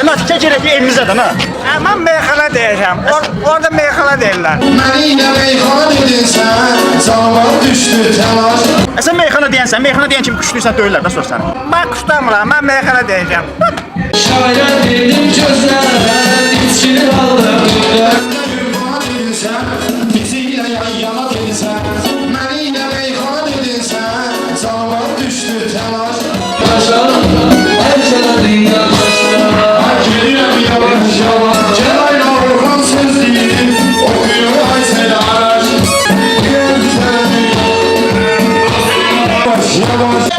Naticə gerəkli elinizədən ha? Mən meyxana deyəcəm. Orada meyxana deyirlər. Məni ilə meyxana dedinsən, zaman düşdü təlaş. Sən meyxana deyənsən, meyxana deyən kimi quşluysan döyürlər də sonra səni. Mən quşlamıram, mən meyxana deyəcəm. Şaya dedim gözler içini aldırdı. Bizi ilə yan yana dedinsən, məni ilə meyxana dedinsən, zaman düşdü təlaş. Her şeyden dünya başlar. Gelirəm yavaş yavaş, Celayla Orhan söz deyir, okuyor Aysel Araş. Yavaş yavaş.